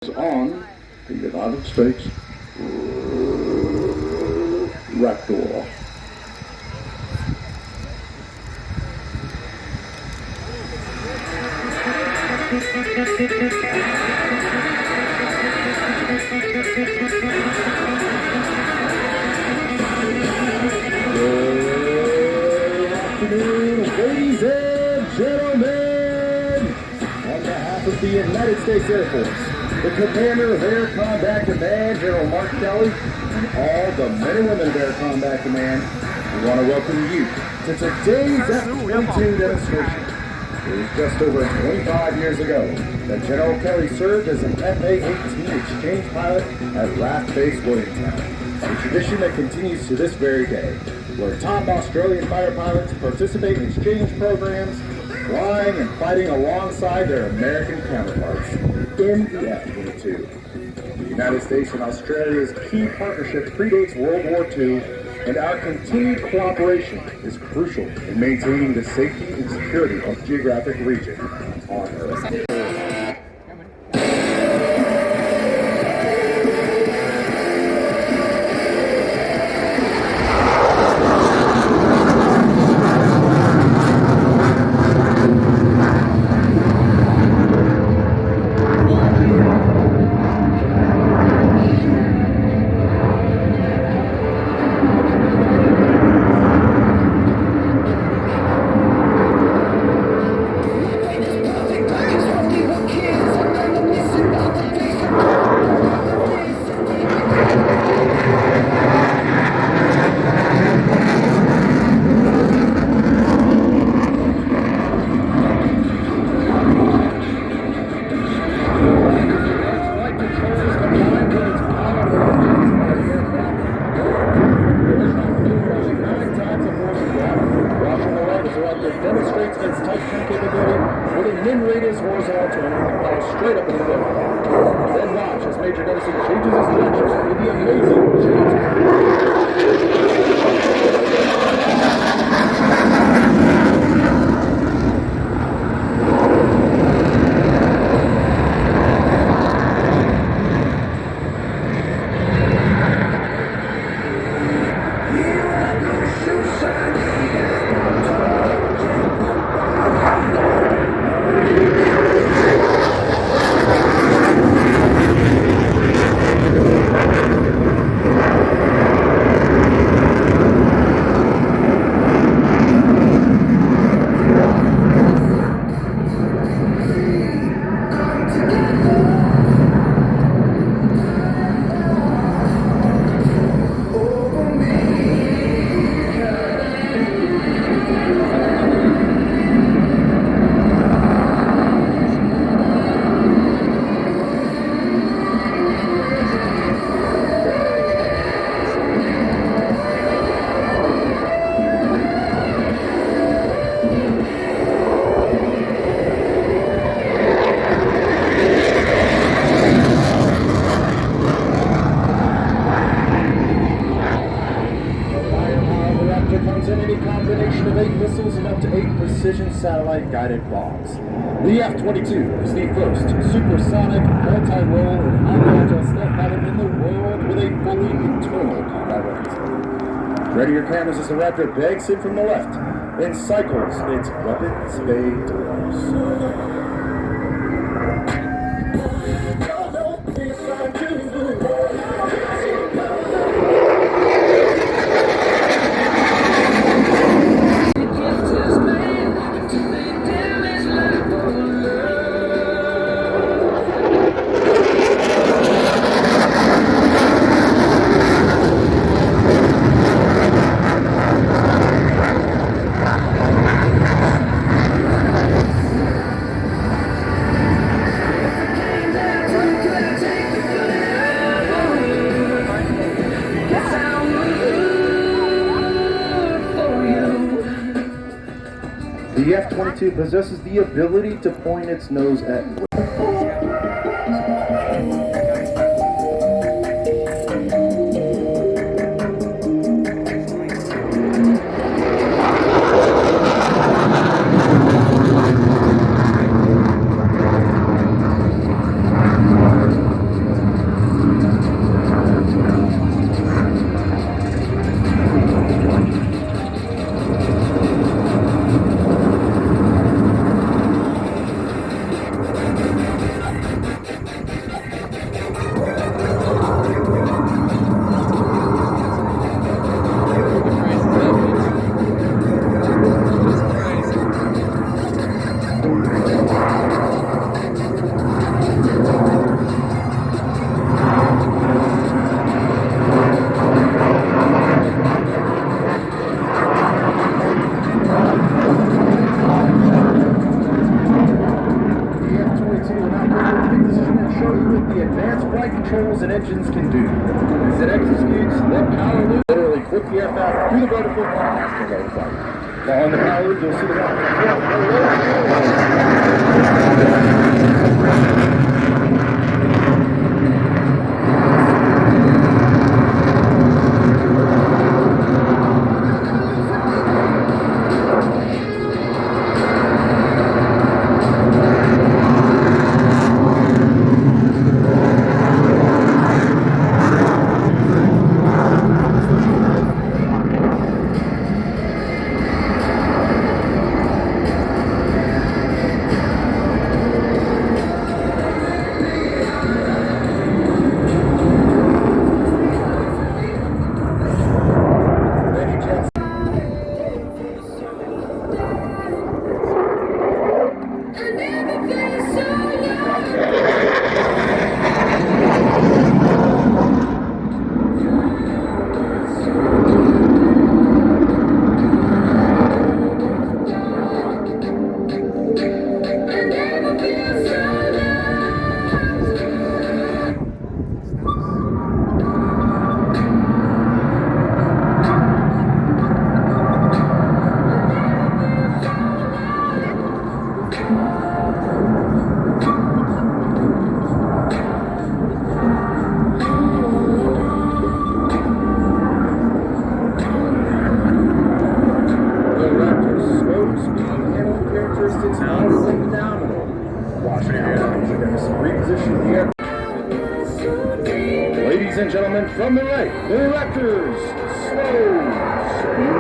On the United States Raptor. Good afternoon, ladies and gentlemen. On behalf of the United States Air Force, the Commander of Air Combat Command, General Mark Kelly, and all the men and women of Air Combat Command, we want to welcome you to today's F-22 demonstration. It was just over 25 years ago that General Kelly served as an FA-18 exchange pilot at RAF Base Williamstown, a tradition that continues to this very day, where top Australian fighter pilots participate in exchange programs, flying and fighting alongside their American counterparts in the F-22. The United States and Australia's key partnership predates World War II, and our continued cooperation is crucial in maintaining the safety and security of geographic region on Earth. Demonstrates its tight turn capability, putting min radius horizontal turn and power straight up into the air. Then watch as Major Dennison changes his direction with the amazing change. Comes in any combination of 8 missiles and up to 8 precision satellite-guided bombs. The F-22 is the first supersonic, multi-role, and highly agile stealth fighter in the world with a fully internal combat weapons. Ready your cameras as the Raptor begs in from the left and cycles its weapons bay doors. The F-22 possesses the ability to point its nose at the advanced flight controls and engines can do. As it executes the power loop, literally flip the aircraft through the vertical past the low flight. Following the power loop, you'll see the rocket Ladies and gentlemen, from the right, the Raptors, slow speed.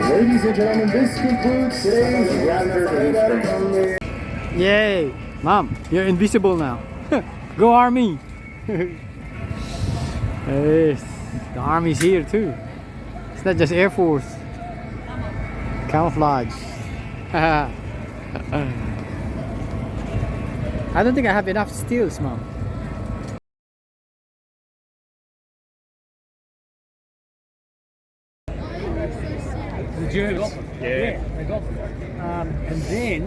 Ladies and gentlemen, this concludes today's Raptor. Yay! Mom, you're invisible now. Go Army! Yes, the Army's here too. It's not just Air Force. Camouflage. I don't think I have enough steels, Mom. The Germans. Yeah, they got them. And then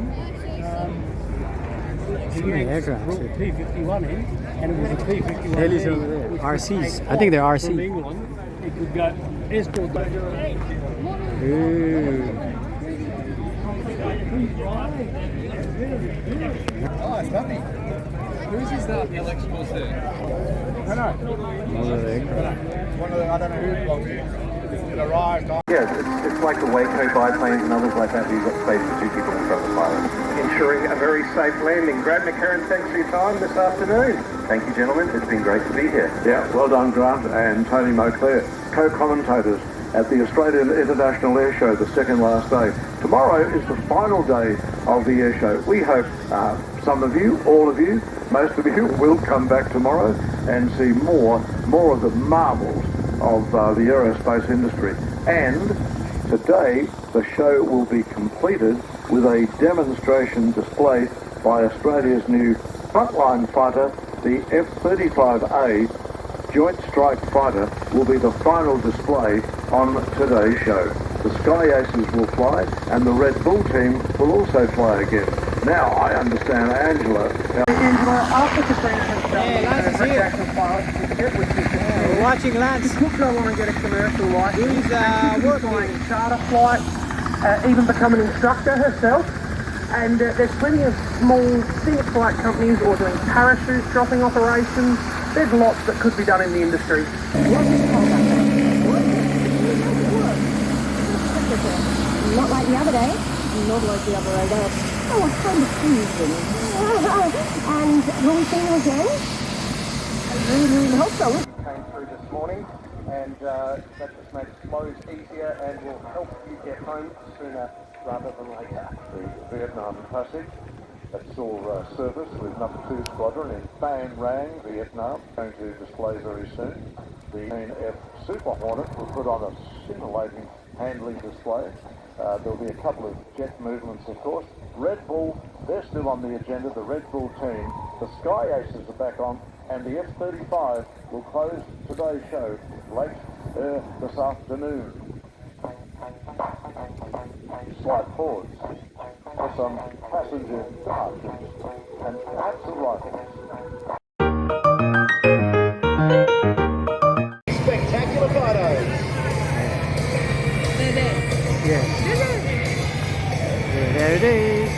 So many aircraft. brought the P-51 in, and it was a P-51 Heli's over there. which RCs. could I think they're take RC. From England, it could go escort them. Ooh. Oh, it's lovely. Whose is that? The electricals there. I know. Another aircraft. One of the, I don't know who it belongs to. Yeah, it's like the Waco biplanes and others like that. You've got space for 2 people in front of the pilot. Ensuring a very safe landing. Grant McCarran, thanks for your time this afternoon. Thank you, gentlemen. It's been great to be here. Yeah, well done, Grant and Tony Moclair, co-commentators at the Australian International Airshow, the second last day. Tomorrow is the final day of the airshow. We hope some of you, all of you, most of you will come back tomorrow and see more of the marvels of the aerospace industry. And today the show will be completed with a demonstration display by Australia's new frontline fighter, the F-35A Joint Strike Fighter will be the final display on today's show. The Sky Aces will fly and the Red Bull team will also fly again. Now I understand Angela. Angela, after Katrina has done Lance is here. actual pilot certificate, which is We're watching Lance. could go on and get a commercial license. He's She's flying charter flights, even become an instructor herself. And there's plenty of small scenic flight companies or doing parachute dropping operations. There's lots that could be done in the industry. Not like the other day. Not like the other day. Oh, what kind of season. And will we see you again? I really hope so. Came through this morning, and that just makes flows easier and will help you get home sooner rather than later. The Vietnam Classic that saw service with number 2 Squadron in Ban Rang, Vietnam, going to display very soon. The F Super Hornet will put on a scintillating handling display. There'll be a couple of jet movements, of course. Red Bull, they're still on the agenda, the Red Bull team. The Sky Aces are back on, and the F-35 will close today's show late this afternoon. Slight pause for some passenger departures and perhaps arrivals. Spectacular photos. Yeah. There it is.